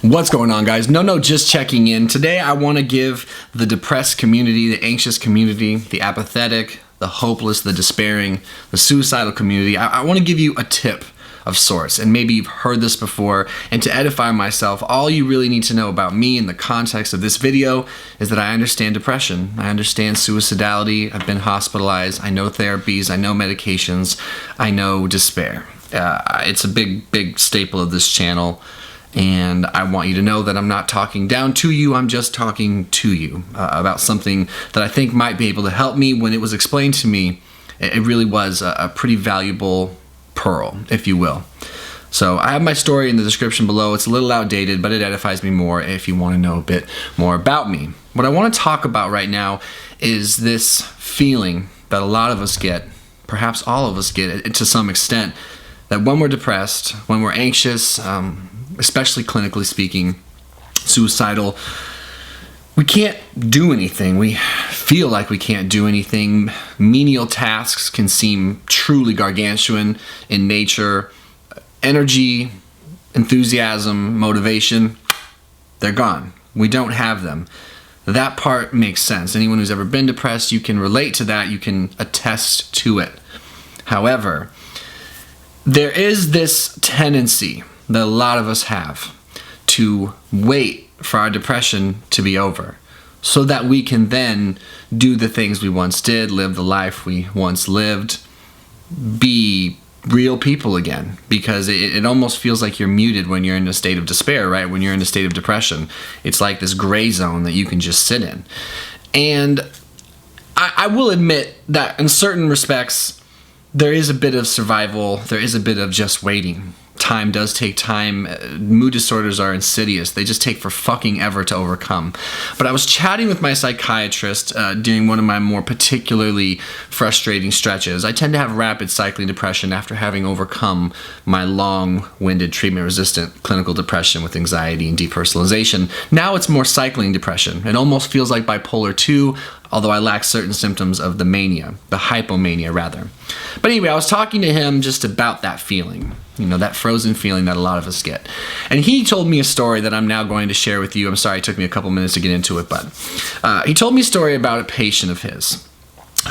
What's going on, guys? No, just checking in. Today I want to give the depressed community, the anxious community, the apathetic, the hopeless, the despairing, the suicidal community, I want to give you a tip of sorts. And maybe you've heard this before, and to edify myself, all you really need to know about me in the context of this video is that I understand depression. I understand suicidality. I've been hospitalized. I know therapies. I know medications. I know despair. It's a big staple of this channel. And I want you to know that I'm not talking down to you, I'm just talking to you about something that I think might be able to help me. When it was explained to me, it really was a pretty valuable pearl, if you will. So I have my story in the description below. It's a little outdated, but it edifies me more if you want to know a bit more about me. What I want to talk about right now is this feeling that a lot of us get, perhaps all of us get to some extent, that when we're depressed, when we're anxious, especially clinically speaking, suicidal, we can't do anything. We feel like we can't do anything. Menial tasks can seem truly gargantuan in nature. Energy, enthusiasm, motivation, they're gone. We don't have them. That part makes sense. Anyone who's ever been depressed, you can relate to that. You can attest to it. However, there is this tendency that a lot of us have to wait for our depression to be over so that we can then do the things we once did, live the life we once lived, be real people again, because it almost feels like you're muted when you're in a state of despair, right? When you're in a state of depression, it's like this gray zone that you can just sit in. And I will admit that in certain respects, there is a bit of survival, there is a bit of just waiting. Time does take time. Mood disorders are insidious. They just take for fucking ever to overcome. But I was chatting with my psychiatrist during one of my more particularly frustrating stretches. I tend to have rapid cycling depression after having overcome my long-winded treatment-resistant clinical depression with anxiety and depersonalization. Now it's more cycling depression. It almost feels like bipolar 2, although I lack certain symptoms of the mania, the hypomania rather. But anyway, I was talking to him just about that feeling, that frozen feeling that a lot of us get. And he told me a story that I'm now going to share with you. I'm sorry it took me a couple minutes to get into it, but he told me a story about a patient of his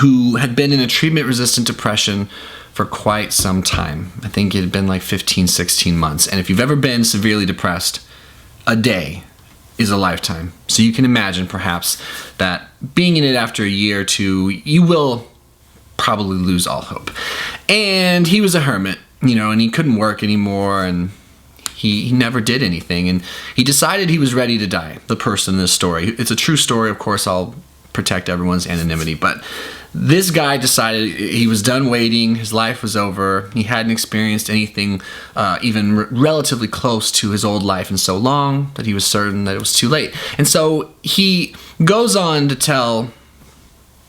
who had been in a treatment-resistant depression for quite some time. I think it had been like 15, 16 months. And if you've ever been severely depressed, a day is a lifetime. So you can imagine perhaps that being in it after a year or two, you will probably lose all hope. And he was a hermit, and he couldn't work anymore, and he never did anything. And he decided he was ready to die, the person in this story. It's a true story, of course. I'll protect everyone's anonymity, but this guy decided he was done waiting. His life was over. He hadn't experienced anything even relatively close to his old life in so long that he was certain that it was too late. And so he goes on to tell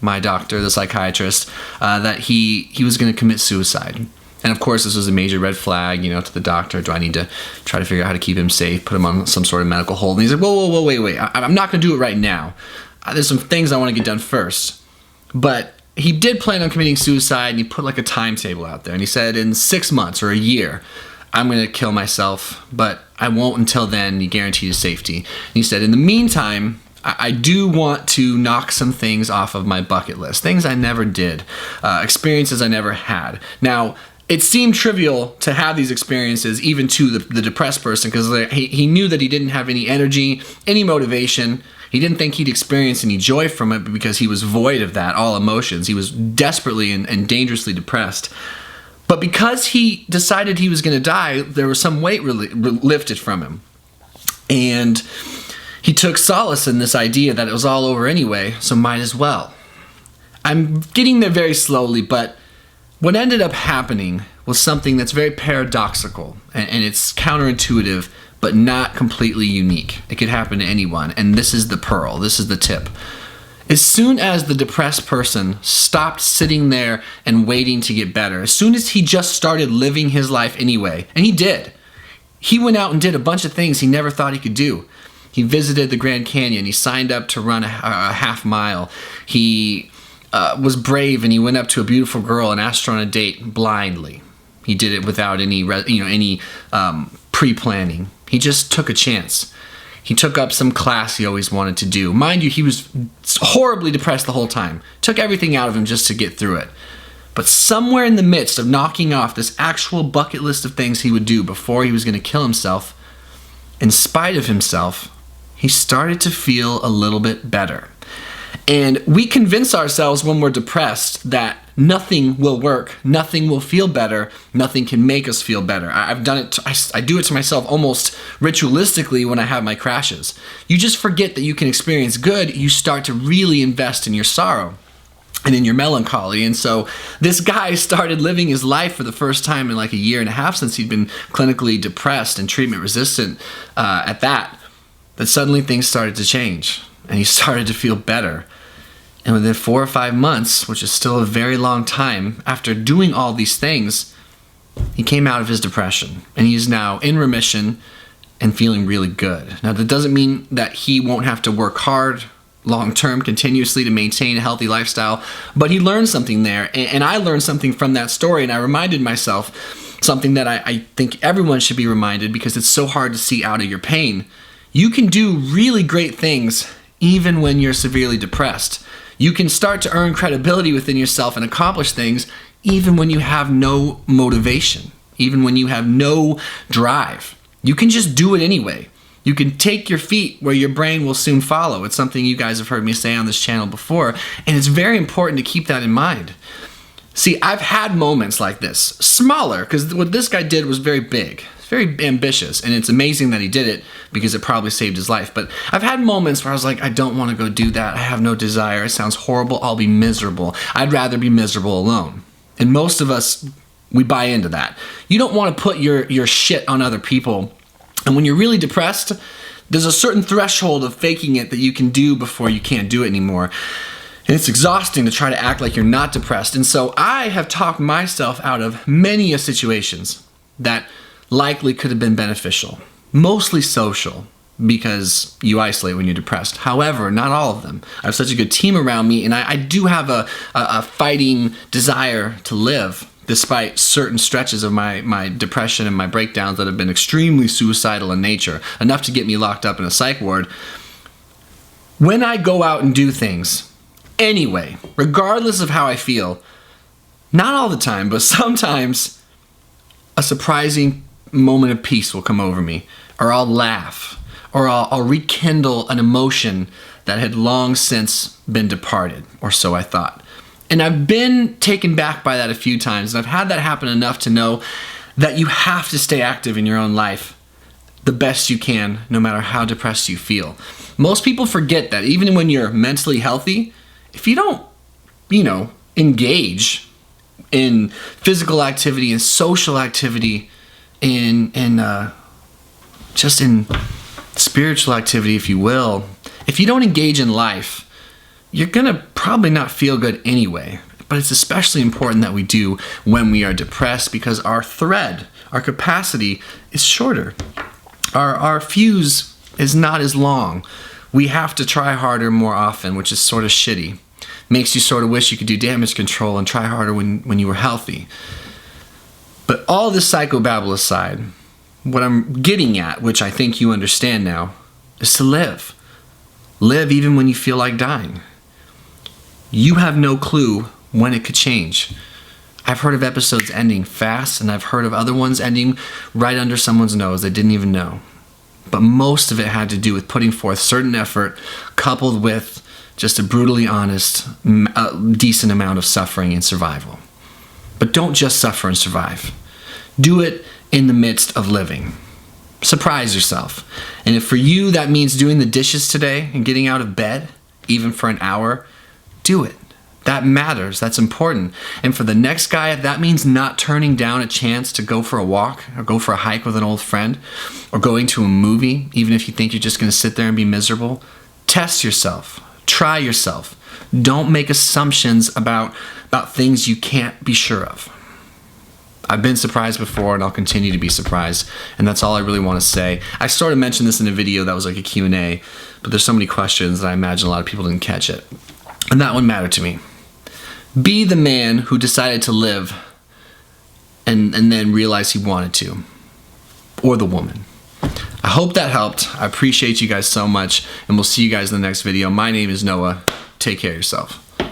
my doctor, the psychiatrist, that he was going to commit suicide. And of course, this was a major red flag, to the doctor. Do I need to try to figure out how to keep him safe, put him on some sort of medical hold? And he's like, whoa, wait. I'm not going to do it right now. There's some things I want to get done first. But he did plan on committing suicide, and he put like a timetable out there. And he said, in 6 months or a year, I'm going to kill myself, but I won't until then. He guaranteed his safety. And he said, in the meantime, I do want to knock some things off of my bucket list. Things I never did. Experiences I never had. Now, it seemed trivial to have these experiences even to the depressed person, because he knew that he didn't have any energy, any motivation. He didn't think he'd experience any joy from it because he was void of that, all emotions. He was desperately and dangerously depressed. But because he decided he was going to die, there was some weight lifted from him. And he took solace in this idea that it was all over anyway, so might as well. I'm getting there very slowly, but what ended up happening was something that's very paradoxical, and it's counterintuitive, but not completely unique. It could happen to anyone, and this is the pearl, this is the tip. As soon as the depressed person stopped sitting there and waiting to get better, as soon as he just started living his life anyway, and he did, he went out and did a bunch of things he never thought he could do. He visited the Grand Canyon, he signed up to run a half mile, he was brave and he went up to a beautiful girl and asked her on a date blindly. He did it without any pre-planning. He just took a chance. He took up some class he always wanted to do. Mind you, he was horribly depressed the whole time. Took everything out of him just to get through it. But somewhere in the midst of knocking off this actual bucket list of things he would do before he was going to kill himself, in spite of himself, he started to feel a little bit better. And we convince ourselves when we're depressed that nothing will work, nothing will feel better, nothing can make us feel better. I've done it, I do it to myself almost ritualistically when I have my crashes. You just forget that you can experience good, you start to really invest in your sorrow and in your melancholy. And so this guy started living his life for the first time in like a year and a half since he'd been clinically depressed and treatment resistant at that suddenly things started to change and he started to feel better. And within 4 or 5 months, which is still a very long time, after doing all these things, he came out of his depression. And he's now in remission and feeling really good. Now, that doesn't mean that he won't have to work hard long-term, continuously to maintain a healthy lifestyle, but he learned something there. And I learned something from that story, and I reminded myself something that I think everyone should be reminded because it's so hard to see out of your pain. You can do really great things even when you're severely depressed. You can start to earn credibility within yourself and accomplish things even when you have no motivation, even when you have no drive. You can just do it anyway. You can take your feet where your brain will soon follow. It's something you guys have heard me say on this channel before, and it's very important to keep that in mind. See, I've had moments like this, smaller, because what this guy did was very big. Very ambitious, and it's amazing that he did it because it probably saved his life. But I've had moments where I was like, I don't want to go do that. I have no desire. It sounds horrible. I'll be miserable. I'd rather be miserable alone. And most of us, we buy into that. You don't want to put your shit on other people. And when you're really depressed, there's a certain threshold of faking it that you can do before you can't do it anymore. And it's exhausting to try to act like you're not depressed. And so I have talked myself out of many situations that likely could have been beneficial, mostly social, because you isolate when you're depressed. However, not all of them. I have such a good team around me, and I do have a fighting desire to live, despite certain stretches of my depression and my breakdowns that have been extremely suicidal in nature, enough to get me locked up in a psych ward. When I go out and do things, anyway, regardless of how I feel, not all the time, but sometimes a surprising moment of peace will come over me, or I'll laugh, or I'll rekindle an emotion that had long since been departed, or so I thought. And I've been taken back by that a few times, and I've had that happen enough to know that you have to stay active in your own life the best you can, no matter how depressed you feel. Most people forget that even when you're mentally healthy, if you don't, engage in physical activity and social activity, just in spiritual activity, if you will, if you don't engage in life, you're gonna probably not feel good anyway. But it's especially important that we do when we are depressed because our capacity is shorter. Our fuse is not as long. We have to try harder more often, which is sort of shitty. Makes you sort of wish you could do damage control and try harder when you were healthy. But all this psychobabble aside, what I'm getting at, which I think you understand now, is to live. Live even when you feel like dying. You have no clue when it could change. I've heard of episodes ending fast, and I've heard of other ones ending right under someone's nose they didn't even know. But most of it had to do with putting forth certain effort coupled with just a brutally honest, decent amount of suffering and survival. But don't just suffer and survive. Do it in the midst of living. Surprise yourself. And if for you that means doing the dishes today and getting out of bed, even for an hour, do it. That matters. That's important. And for the next guy, if that means not turning down a chance to go for a walk or go for a hike with an old friend or going to a movie, even if you think you're just going to sit there and be miserable, test yourself. Try yourself. Don't make assumptions about things you can't be sure of. I've been surprised before, and I'll continue to be surprised, and that's all I really want to say. I sort of mentioned this in a video that was like a Q&A, but there's so many questions that I imagine a lot of people didn't catch it. And that one mattered to me. Be the man who decided to live and then realized he wanted to. Or the woman. I hope that helped. I appreciate you guys so much, and we'll see you guys in the next video. My name is Noah. Take care of yourself.